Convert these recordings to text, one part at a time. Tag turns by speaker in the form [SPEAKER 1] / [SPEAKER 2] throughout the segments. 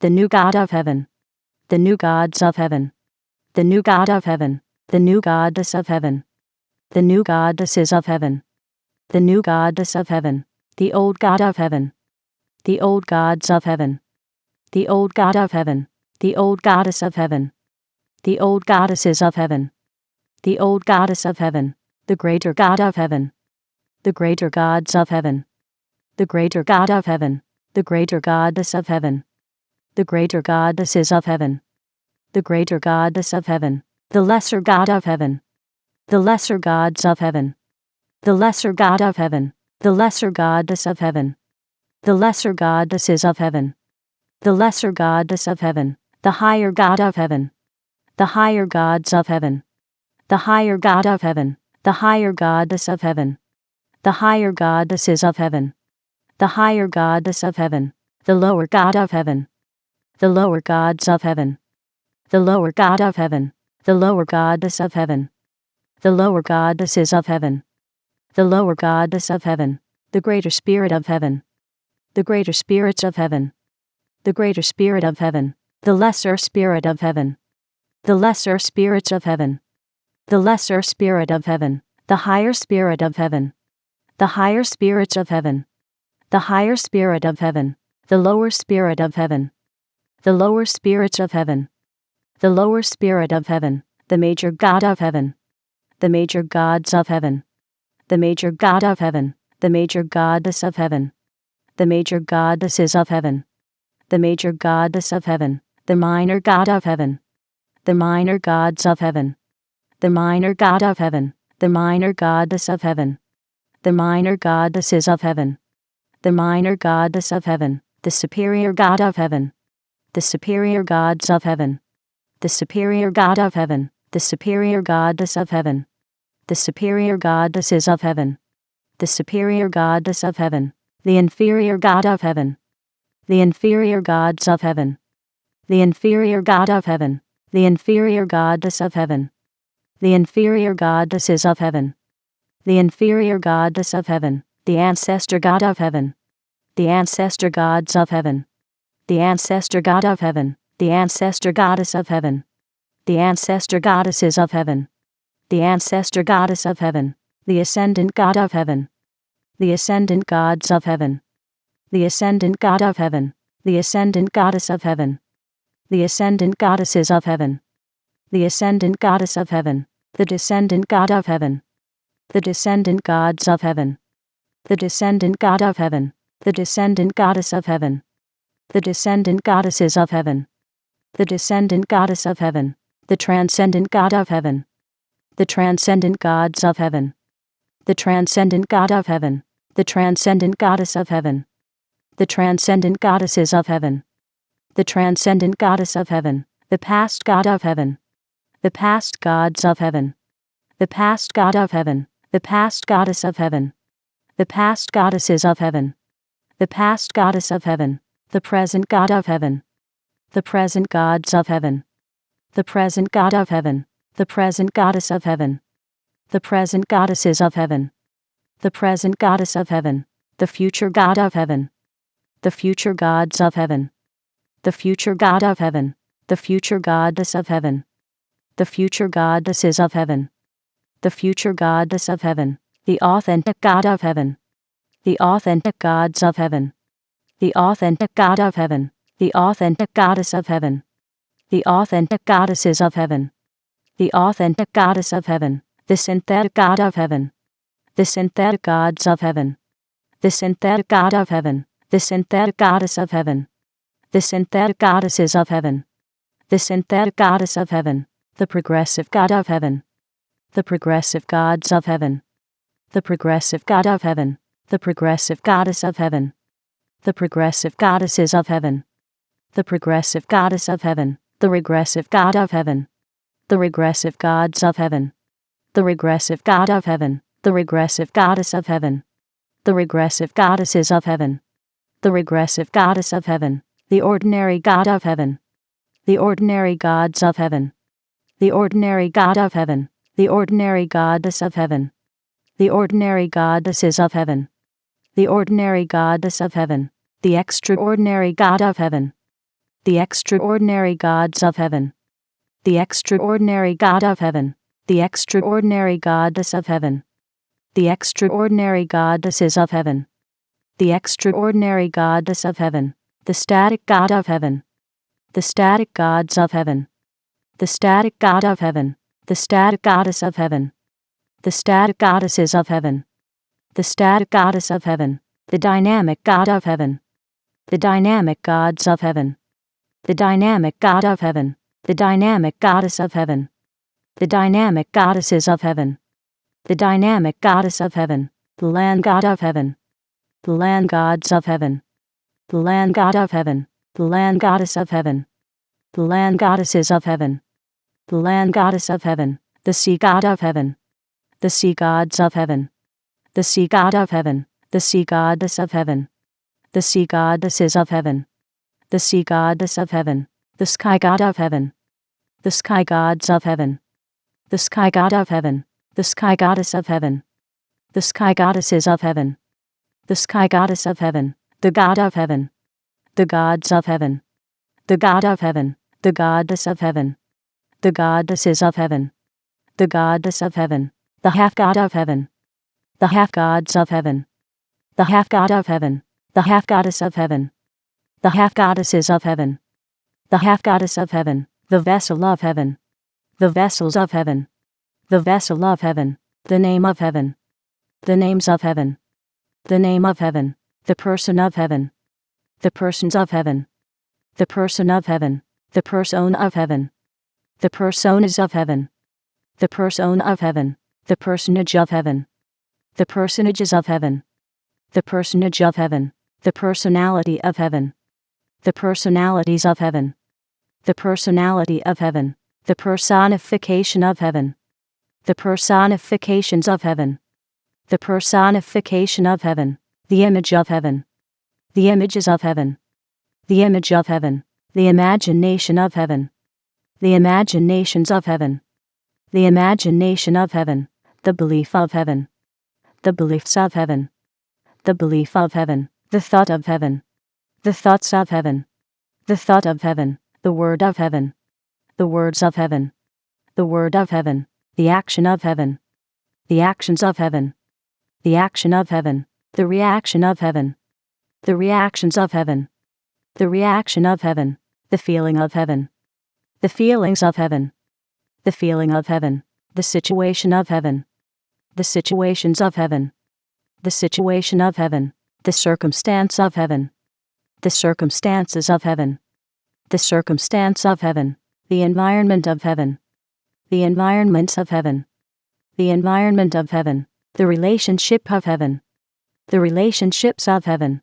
[SPEAKER 1] the new God of heaven, the new gods of heaven, the new God of heaven, the new goddess of heaven, the new goddesses of heaven, the new goddess of heaven, the old God of heaven, the old gods of heaven, the old God of heaven, the old goddess of heaven, the old goddesses of heaven, the old goddess of heaven, the greater God of heaven, the greater gods of heaven, the greater God of heaven, the greater goddess of heaven, the greater goddesses of heaven, the greater goddess of heaven, the lesser God of heaven, the lesser gods of heaven, the lesser God of heaven, the lesser goddess of heaven, the lesser goddesses of heaven, the lesser goddess of heaven, the higher God of heaven, the higher gods of heaven, the higher God of heaven, the higher goddess of heaven, the higher goddesses of heaven, the higher goddess of heaven, the lower God of heaven, the lower gods of heaven, the lower God of heaven, the lower goddess of heaven, the lower goddesses of heaven, the lower goddess of heaven, the greater spirit of heaven, the greater spirits of heaven, the greater spirit of heaven, the lesser spirit of heaven, the lesser spirits of heaven, the lesser spirit of heaven, the higher spirit of heaven, the higher spirits of heaven, the higher spirit of heaven, the lower spirit of heaven, the lower spirits of heaven, the lower spirit of heaven, the major God of heaven, the major gods of heaven, the major God of heaven, the major goddess of heaven, the major goddesses of heaven, the major goddess of heaven, the minor God of heaven, the minor gods of heaven, the minor God of heaven, the minor goddess of heaven, the minor goddesses of heaven, the minor goddess of heaven, the superior God of heaven, the superior gods of heaven, the superior God of heaven, the superior goddess of heaven, the superior goddesses of heaven, the superior goddess of heaven, the inferior God of heaven, the inferior gods of heaven, the inferior God of heaven, the inferior goddess of heaven, the inferior goddesses of heaven, the inferior goddess of heaven, the ancestor God of heaven, the ancestor gods of heaven, the ancestor God of heaven, the ancestor goddess of heaven, the ancestor goddesses of heaven, the ancestor goddess of heaven, the ascendant God of heaven, the ascendant gods of heaven, the ascendant God of heaven, the ascendant goddess of heaven, the ascendant goddesses of heaven, the ascendant goddess of heaven, the descendant God of heaven, the descendant gods of heaven, the descendant God of heaven, the descendant goddess of heaven, the descendant goddesses of heaven, the descendant goddess of heaven, the transcendent God of heaven, the transcendent gods of heaven, the transcendent God of heaven, the transcendent goddess of heaven, the transcendent goddesses of heaven, the transcendent goddess of heaven, the past God of heaven, the past gods of heaven, the past God of heaven, the past goddess of heaven, the past goddesses of heaven, the past goddess of heaven, the present God of heaven, the present gods of heaven, the present God of heaven, the present goddess of heaven, the present goddesses of heaven, the present goddess of heaven, the future God of heaven, the future gods of heaven, the future God of heaven, the future goddess of heaven, the future goddesses of heaven, the future goddess of heaven, the authentic God of heaven, the authentic gods of heaven, the authentic God of heaven, the authentic goddess of heaven, the authentic goddesses of heaven, the authentic goddess of heaven, the synthetic God of heaven, the synthetic gods of heaven, the synthetic God of heaven, the synthetic goddess of heaven, the synthetic goddesses of heaven, the synthetic goddess of heaven, the progressive God of heaven, the progressive gods of heaven, the progressive God of heaven, the progressive goddess of heaven, the progressive goddesses of heaven, the progressive goddess of heaven, the regressive God of heaven, the regressive gods of heaven, the regressive God of heaven, the regressive goddess of heaven, the regressive goddesses of heaven, the regressive goddess of heaven, the ordinary God of heaven, the ordinary gods of heaven, the ordinary God of heaven, the ordinary goddess of heaven, the ordinary goddesses of heaven, the ordinary goddess of heaven, the extraordinary God of heaven, the extraordinary gods of heaven, the extraordinary God of heaven, the extraordinary goddess of heaven, the extraordinary goddesses of heaven, the extraordinary goddess of heaven, the static God of heaven, the static gods of heaven, the static God of heaven, the static goddess of heaven, the static goddesses of heaven, the static goddess of heaven, the dynamic God of heaven, the dynamic gods of heaven, the dynamic God of heaven, the dynamic goddess of heaven, the dynamic goddesses of heaven, the dynamic goddess of heaven, the land God of heaven, the land gods of heaven, the land God of heaven, the land goddess of heaven, the land goddesses of heaven, the land goddess of heaven, the sea God of heaven, the sea gods of heaven, the sea God of heaven, the sea goddess of heaven, the sea goddesses of heaven, the sea goddess of heaven, the sky God of heaven, the sky gods of heaven, the sky God of heaven, the sky goddess of heaven, the sky goddesses of heaven, the sky goddess of heaven, the God of heaven, the gods of heaven, the God of heaven, the goddess of heaven, the goddesses of heaven, the goddess of heaven, the half God of heaven, the half gods of heaven, the half God of heaven, the half goddess of heaven, the half goddesses of heaven, the half goddess of heaven, the vessel of heaven, the vessels of heaven, the vessel of heaven, the name of heaven, the names of heaven, the name of heaven, the person of heaven, the persons of heaven, the person of heaven, the person of heaven, the personas of heaven, the person of heaven, the personage of heaven, the personages of heaven, the personage of heaven, the personality of heaven, the personalities of heaven, the personality of heaven, the personification of heaven, the personifications of heaven, the personification of heaven, the image of heaven, the images of heaven, the image of heaven, the imagination of heaven, the imaginations of heaven, the imagination of heaven, the belief of heaven, the beliefs of heaven, the belief of heaven, the thought of heaven, the thoughts of heaven, the thought of heaven, the word of heaven, the words of heaven, the word of heaven, the action of heaven, the actions of heaven, the action of heaven, the reaction of heaven, the reactions of heaven, the reaction of heaven, the feeling of heaven, the feelings of heaven, the feeling of heaven, the situation of heaven, the situations of heaven, the situation of heaven, the circumstance of heaven, the circumstances of heaven, the circumstance of heaven, the environment of heaven, the environments of heaven, the environment of heaven, the relationship of heaven, the relationships of heaven,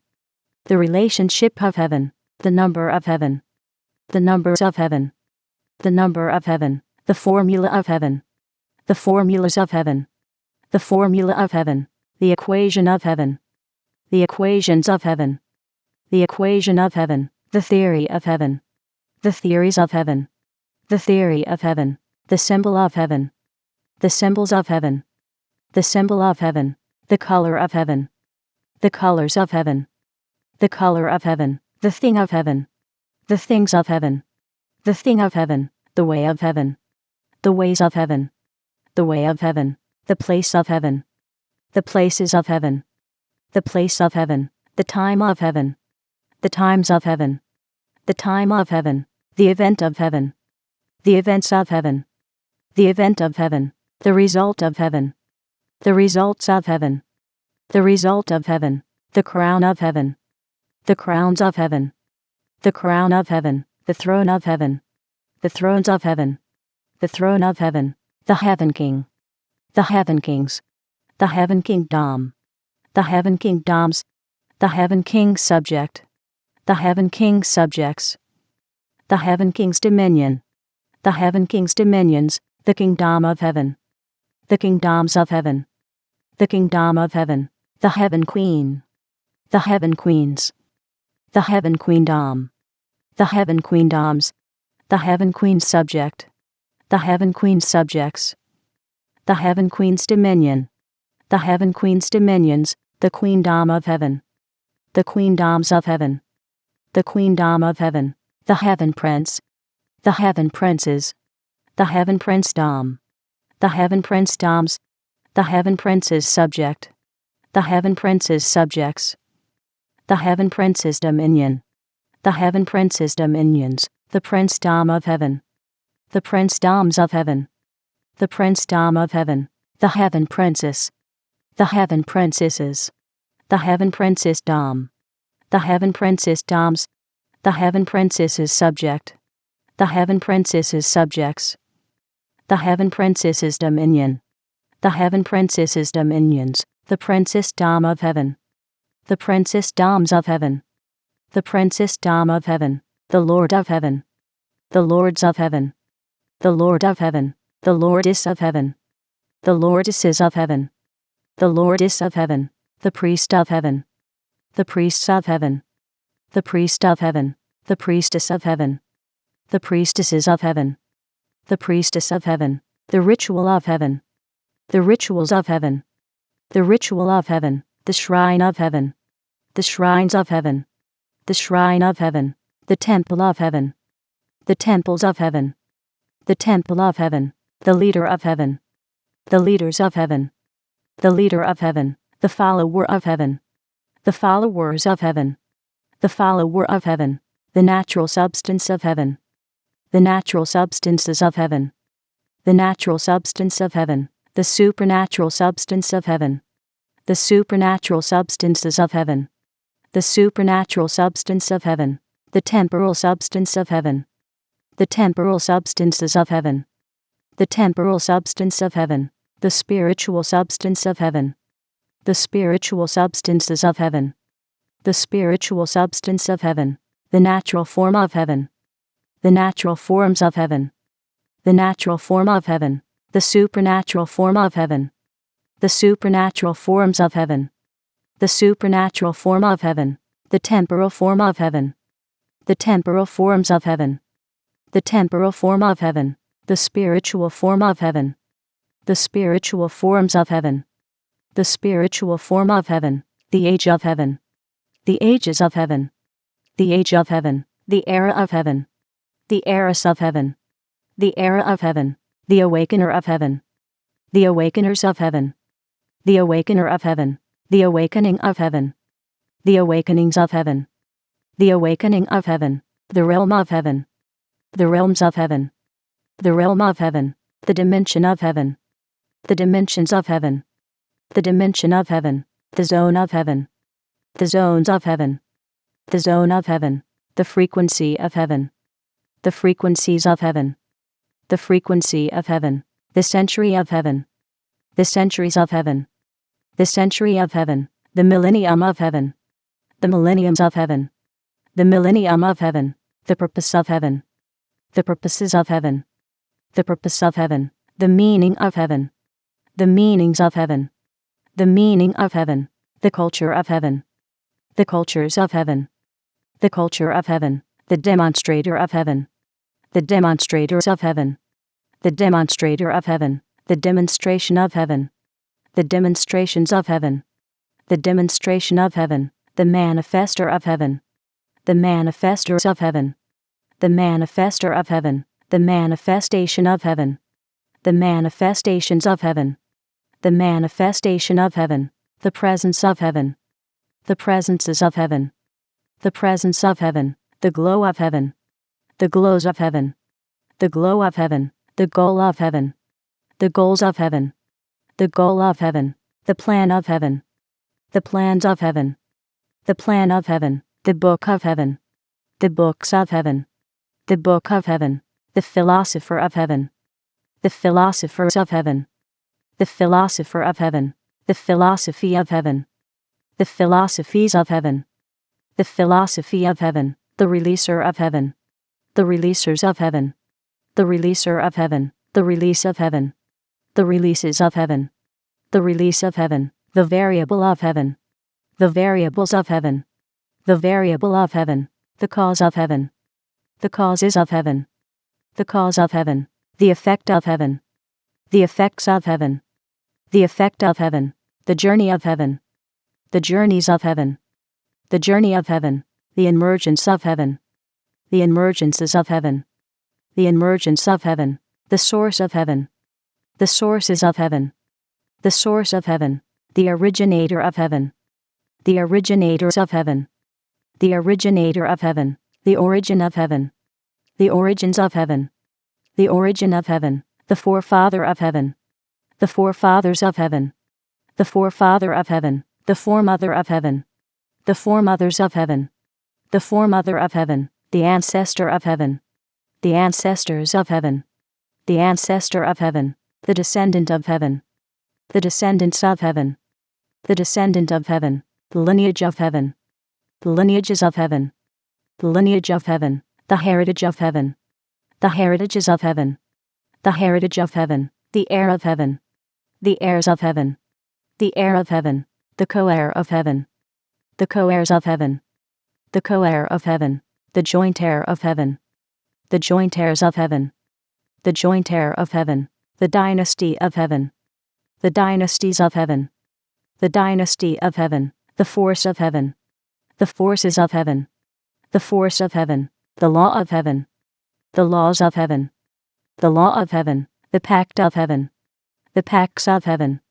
[SPEAKER 1] the relationship of heaven, the number of heaven, the numbers of heaven, the number of heaven, the formula of heaven, the formulas of heaven, the formula of heaven, the equation of heaven, the equations of heaven, the equation of heaven, the theory of heaven, the theories of heaven, the theory of heaven, the symbol of heaven, the symbols of heaven, the symbol of heaven, the color of heaven, the colors of heaven, the color of heaven, the thing of heaven, the things of heaven, the thing of heaven, the way of heaven, the ways of heaven, the way of heaven, the place of heaven, the places of heaven, the place of heaven, the time of heaven, the times of heaven, the time of heaven, the event of heaven, the events of heaven, the event of heaven, the result of heaven, the results of heaven, the result of heaven, the crown of heaven, the crowns of heaven, the crown of heaven, the throne of heaven, the thrones of heaven, the throne of heaven, the heaven king, the heaven kings, the heaven kingdom, the heaven kingdoms, the heaven king subject, the heaven king subjects, the heaven king's dominion, the heaven king's dominions, the kingdom of heaven, the kingdoms of heaven, the kingdom of heaven, the heaven queen, the heaven queens, the heaven queendom, the heaven queendoms, the heaven queen subject, the heaven queen subjects, the heaven queen's dominion, the heaven queen's dominions, the queendom of heaven, the queendoms of heaven, the queendom of heaven, the heaven prince, the heaven princes, the heaven princedom, the heaven princedoms, the heaven prince's subject, the heaven prince's subjects, the heaven prince's dominion, the heaven prince's dominions, the princedom of heaven, the princedoms of heaven, the princedom of heaven, the heaven princess, the heaven princesses, the heaven princessdom, the heaven princessdoms, the heaven princess's subject, the heaven princess's subjects, the heaven princess's dominion, the heaven princess's dominions, the princessdom of heaven, the princessdoms of heaven, the princessdom of heaven, the Lord of heaven, the lords of heaven, the Lord of heaven, the lordess of heaven, the lordesses of heaven, the lordess of heaven, the priest of heaven, the priests of heaven, the priest of heaven, the priestess of heaven, the priestesses of heaven, the priestess of heaven, the ritual of heaven, the rituals of heaven, the ritual of heaven, the shrine of heaven, the shrines of heaven, the shrine of heaven, the temple of heaven, the temples of heaven, the temple of heaven, the leader of heaven, the leaders of heaven, the leader of heaven, the follower of heaven, the followers of heaven, the follower of heaven, the natural substance of heaven, the natural substances of heaven, the natural substance of heaven, the supernatural substance of heaven, the supernatural substances of heaven, the supernatural substance of heaven, the temporal substance of heaven, the temporal substances of heaven, the temporal substance of heaven, the spiritual substance of heaven, the spiritual substances of heaven, the spiritual substance of heaven, the natural form of heaven, the natural forms of heaven, the natural form of heaven, the supernatural form of heaven, the supernatural forms of heaven, the supernatural form of heaven, the temporal form of heaven, the temporal forms of heaven, the temporal form of heaven, the spiritual form of heaven, the spiritual forms of heaven, the spiritual form of heaven, the age of heaven, the ages of heaven, the age of heaven, the era of heaven, the heiress of heaven, the era of heaven, the awakener of heaven, the awakeners of heaven, the awakener of heaven, the awakening of heaven, the awakenings of heaven, the awakening of heaven, the realm of heaven, the realms of heaven, the realm of heaven, the dimension of heaven, the dimensions of heaven, the dimension of heaven, the zone of heaven, the zones of heaven, the zone of heaven, the frequency of heaven, the frequencies of heaven, the frequency of heaven, the century of heaven, the centuries of heaven, the century of heaven, the millennium of heaven, the millenniums of heaven, the millennium of heaven, the purpose of heaven, the purposes of heaven, the purpose of heaven, the meaning of heaven, the meanings of heaven, the meaning of heaven, the culture of heaven, the cultures of heaven, the culture of heaven, the demonstrator of heaven, the demonstrators of heaven, the demonstrator of heaven, the demonstration of heaven, the demonstrations of heaven, the demonstration of heaven, the manifester of heaven, the manifestors of heaven, the manifester of heaven, the manifestation of heaven, the manifestations of heaven, the manifestation of heaven, the presence of heaven, the presences of heaven, the presence of heaven, the glow of heaven, the glows of heaven, the glow of heaven, the goal of heaven, the goals of heaven, the goal of heaven, the plan of heaven, the plans of heaven, the plan of heaven, the book of heaven, the books of heaven, the book of heaven, the philosopher of heaven, the philosophers of heaven, the philosopher of heaven, the philosophy of heaven, the philosophies of heaven, the philosophy of heaven, the releaser of heaven, the releasers of heaven, the releaser of heaven, the release of heaven, the releases of heaven, the release of heaven, the variable of heaven, the variables of heaven, the variable of heaven, the cause of heaven, the causes of heaven, the cause of heaven, the effect of heaven, the effects of heaven, the effect of heaven, the journey of heaven, the journeys of heaven, the journey of heaven, the emergence of heaven, the emergences of heaven, the emergence of heaven, the source of heaven, the sources of heaven, the source of heaven, the originator of heaven, the originators of heaven, the originator of heaven, the origin of heaven, the origins of heaven, the origin of heaven, the forefather of heaven, the forefathers of heaven, the forefather of heaven, the foremother of heaven, the foremothers of heaven, the foremother of heaven, the ancestor of heaven, the ancestors of heaven, the ancestor of heaven, the descendant of heaven, the descendants of heaven, the descendant of heaven, the lineage of heaven, the lineages of heaven, the lineage of heaven, the heritage of heaven, the heritages of heaven, the heritage of heaven, the heir of heaven, the heirs of heaven, the heir of heaven, the co-heir of heaven, the co-heirs of heaven, the co-heir of heaven, the joint heir of heaven, the joint heirs of heaven, the joint heir of heaven, the dynasty of heaven, the dynasties of heaven, the dynasty of heaven, the force of heaven, the forces of heaven, the force of heaven, the law of heaven, the laws of heaven, the law of heaven, the pact of heaven, the pacts of heaven,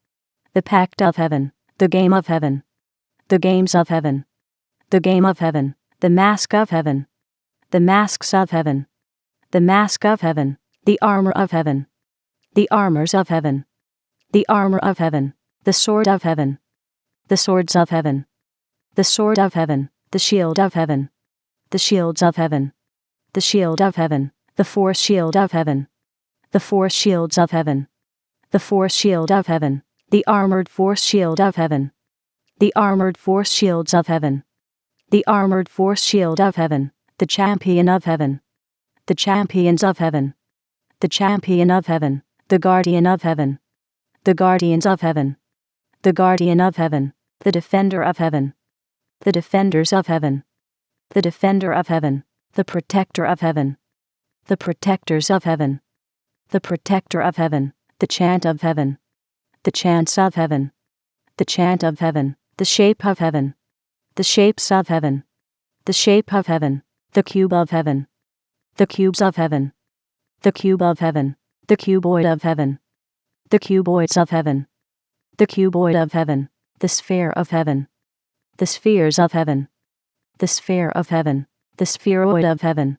[SPEAKER 1] the pact of heaven, the game of heaven, the games of heaven, the game of heaven, the mask of heaven, the masks of heaven, the mask of heaven, the armor of heaven, the armors of heaven, the armor of heaven, the sword of heaven, the swords of heaven, the sword of heaven, the shield of heaven, the shields of heaven, the shield of heaven, the force shield of heaven, the force shields of heaven, the force shield of heaven, the armored force shield of heaven, the armored force shields of heaven, the armored force shield of heaven, the champion of heaven, the champions of heaven, the champion of heaven, the guardian of heaven, the guardians of heaven, the guardian of heaven, the defender of heaven, the defenders of heaven, the defender of heaven, the protector of heaven, the protectors of heaven, the protector of heaven, the chant of heaven, the chants of heaven, the chant of heaven, the shape of heaven, the shapes of heaven, the shape of heaven, the cube of heaven, the cubes of heaven, the cube of heaven, the cuboid of heaven, the cuboids of heaven, the cuboid of heaven, the sphere of heaven, the spheres of heaven, the sphere of heaven, the spheroid of heaven,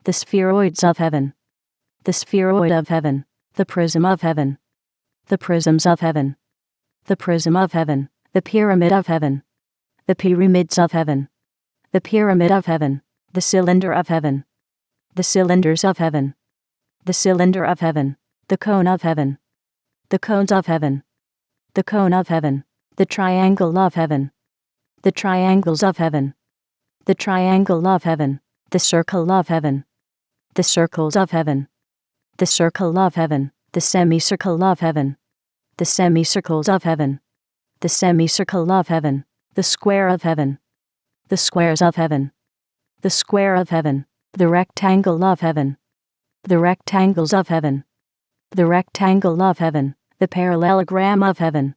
[SPEAKER 1] the spheroids of heaven, the spheroid of heaven, the prism of heaven, the prisms of heaven, the prism of heaven, the pyramid of heaven, the pyramids of heaven, the pyramid of heaven, the cylinder of heaven, the cylinders of heaven, the cylinder of heaven, the cone of heaven, the cones of heaven, the cone of heaven, the triangle of heaven, the triangles of heaven, the triangle of heaven, the circle of heaven, the circles of heaven, the circle of heaven, the semicircle of heaven, the semicircles of heaven, the semicircle of heaven, the square of heaven, the squares of heaven, the square of heaven, the rectangle of heaven, the rectangles of heaven, the rectangle of heaven, the parallelogram of heaven,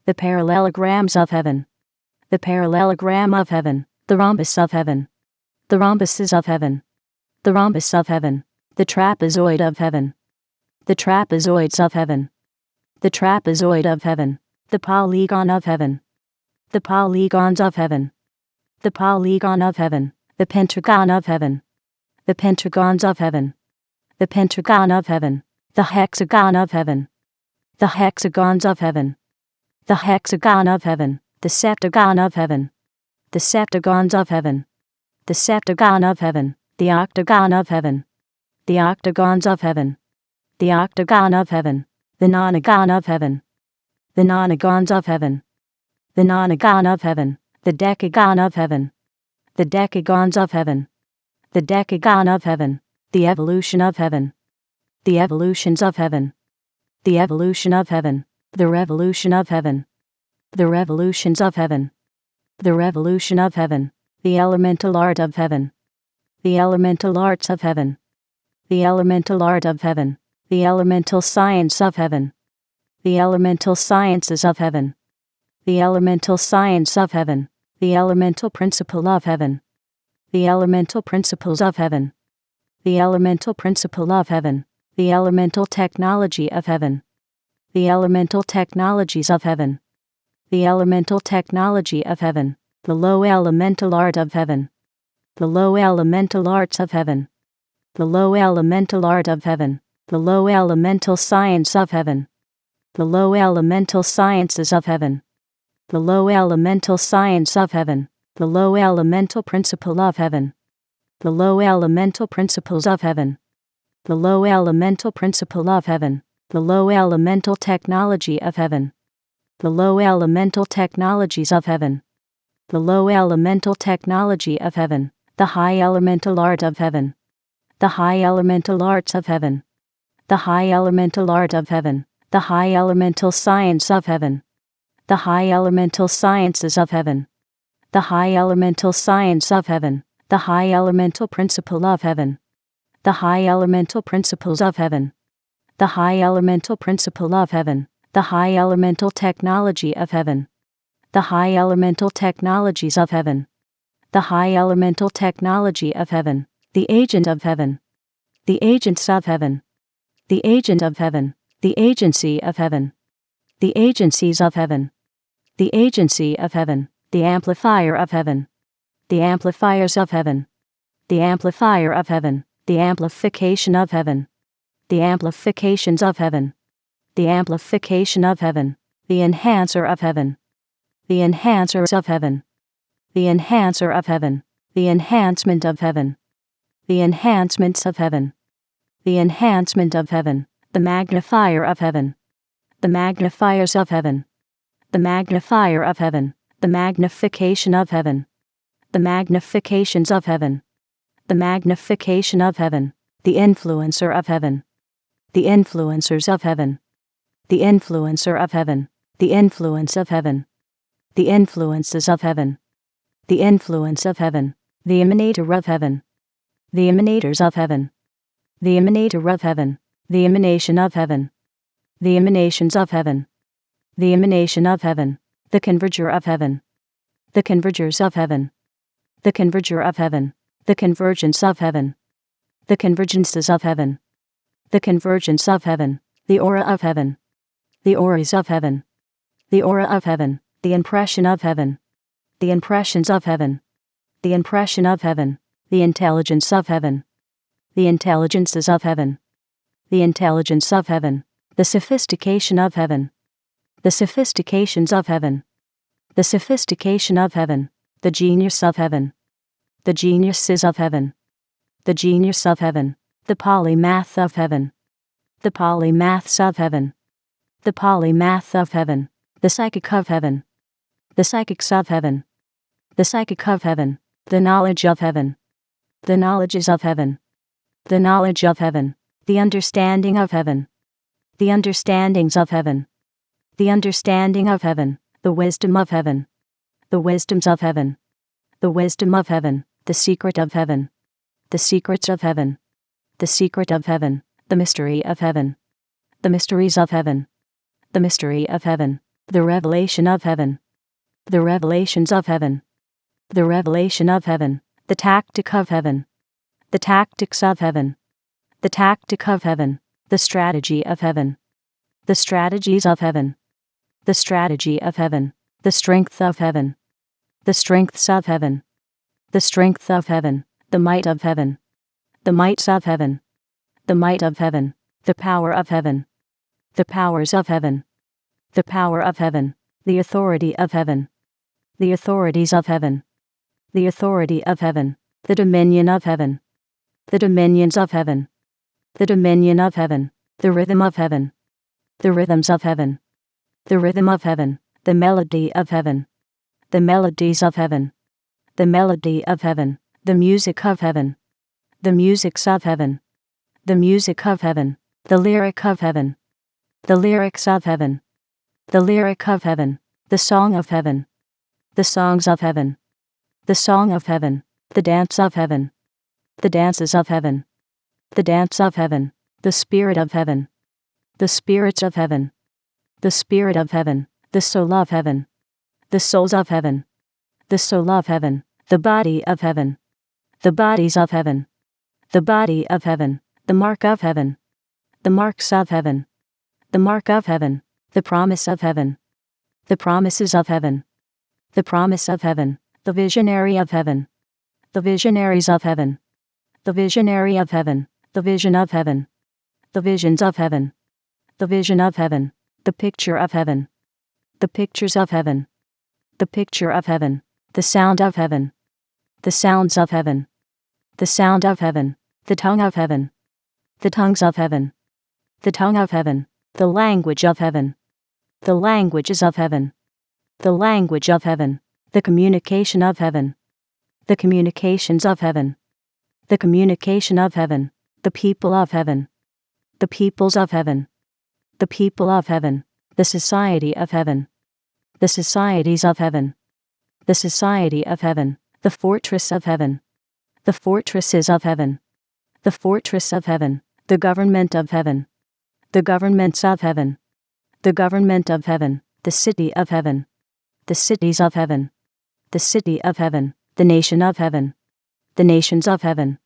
[SPEAKER 1] the parallelograms of heaven, the parallelogram of heaven, the rhombus of heaven, the rhombuses of heaven, the rhombus of heaven, the trapezoid of heaven, the trapezoids of heaven, the trapezoid of heaven, the polygon of heaven, the polygons of heaven, the polygon of heaven, the pentagon of heaven, the pentagons of heaven, the pentagon of heaven, the hexagon of heaven, the hexagons of heaven, the hexagon of heaven, the septagon of heaven, the septagons of heaven, the septagon of heaven, the octagon of heaven, the octagons of heaven, the octagon of heaven, the nonagon of heaven, the nonagons of heaven, the nonagon of heaven, the decagon of heaven, the decagons of heaven, the decagon of heaven, the evolution of heaven, the evolutions of heaven, the evolution of heaven, the revolution of heaven, the revolutions of heaven, the revolution of heaven, the elemental art of heaven, the elemental arts of heaven, the elemental art of heaven, the elemental science of heaven, the elemental sciences of heaven, the elemental science of heaven, the elemental principle of heaven, the elemental principles of heaven, the elemental principle of heaven, the elemental technology of heaven, the elemental technologies of heaven, the elemental technology of heaven, the low elemental art of heaven, the low elemental arts of heaven, the low elemental art of heaven, the low elemental science of heaven, the low elemental sciences of heaven, the low elemental science of heaven, the low elemental principle of heaven, the low elemental principles of heaven, the low elemental principle of heaven, the low elemental technology of heaven, the low elemental technologies of heaven, the low elemental technology of heaven, the high elemental art of heaven, the high elemental arts of heaven, the high elemental art of heaven, the high elemental science of heaven, the high elemental sciences of heaven, the high elemental science of heaven, the high elemental principle of heaven, the high elemental principles of heaven, the high elemental principle of heaven, the high elemental technology of heaven, the high elemental technologies of heaven, the high elemental technology of heaven, the agent of heaven, the agents of heaven, the agent of heaven, the agency of heaven, the agencies of heaven, the agency of heaven, the amplifier of heaven, the amplifiers of heaven, the amplifier of heaven, the amplification of heaven, the amplifications of heaven, the amplification of heaven, the enhancer of heaven, the enhancers of heaven, the enhancer of heaven, the enhancement of heaven, the enhancements of heaven, the enhancement of heaven, the magnifier of heaven, the magnifiers of heaven, the magnifier of heaven, the magnification of heaven, the magnifications of heaven, the magnification of heaven, the influencer of heaven, the influencers of heaven, the influencer of heaven, the influence of heaven, the influences of heaven, the influence of heaven, the emanator of heaven, the emanators of heaven, the emanator of heaven, the emanation of heaven, the emanations of heaven, the emanation of heaven, the converger of heaven, the convergers of heaven, the converger of heaven, the convergence of heaven, the convergences of heaven, the convergence of heaven, the aura of heaven, the auras of heaven, the aura of heaven, the impression of heaven, the impressions of heaven, the impression of heaven, the intelligence of heaven, the intelligences of heaven, the intelligence of heaven, the sophistication of heaven, the sophistications of heaven, the sophistication of heaven, the genius of heaven, the geniuses of heaven, the genius of heaven, the polymath of heaven, the polymaths of heaven, the polymath of heaven, the psychic of heaven, the psychics of heaven, the psychic of heaven, the knowledge of heaven, the knowledges of heaven, the knowledge of heaven, the understanding of heaven, the understandings of heaven, the understanding of heaven, the wisdom of heaven, the wisdoms of heaven, the wisdom of heaven, the secret of heaven, the secrets of heaven, the secret of heaven, the mystery of heaven, the mysteries of heaven, the mystery of heaven, the revelation of heaven, the revelations of heaven, the revelation of heaven, the tactic of heaven, the tactics of heaven, the tactic of heaven, the strategy of heaven, the strategies of heaven, the strategy of heaven, the strength of heaven, the strengths of heaven, the strength of heaven, the might of heaven, the mights of heaven, the might of heaven, the power of heaven, the powers of heaven, the power of heaven, the authority of heaven, the authorities of heaven, the authority of heaven, the dominion of heaven, the dominions of heaven, the dominion of heaven, the rhythm of heaven, the rhythms of heaven, the rhythm of heaven, the melody of heaven, the melodies of heaven, the melody of heaven, the music of heaven, the musics of heaven, the music of heaven, the lyric of heaven, the lyrics of heaven, the lyric of heaven, the song of heaven, the songs of heaven, the song of heaven, the dance of heaven, the dances of heaven, the dance of heaven, the spirit of heaven, the spirits of heaven, the spirit of heaven, the soul of heaven, the souls of heaven, the soul of heaven, the body of heaven, the bodies of heaven, the body of heaven, the mark of heaven, the marks of heaven, the mark of heaven, the promise of heaven, the promises of heaven, the promise of heaven, the visionary of heaven, the visionaries of heaven, the visionary of heaven, the vision of heaven, the visions of heaven, the vision of heaven, the picture of heaven, the pictures of heaven, the picture of heaven, the sound of heaven, the sounds of heaven, the sound of heaven, the tongue of heaven, the tongues of heaven, the tongue of heaven, the language of heaven, the languages of heaven, the language of heaven, the communication of heaven, the communications of heaven, the communication of heaven, the people of heaven, the peoples of heaven, the people of heaven, the society of heaven, the societies of heaven, the society of heaven, the fortress of heaven, the fortresses of heaven, the fortress of heaven, the government of heaven, the governments of heaven, the government of heaven, the city of heaven, the cities of heaven, the city of heaven, the nation of heaven, the nations of heaven,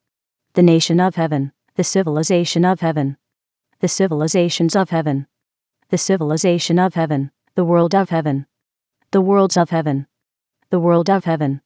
[SPEAKER 1] the nation of heaven, the civilization of heaven, the civilizations of heaven, the civilization of heaven, the world of heaven, the worlds of heaven, the world of heaven,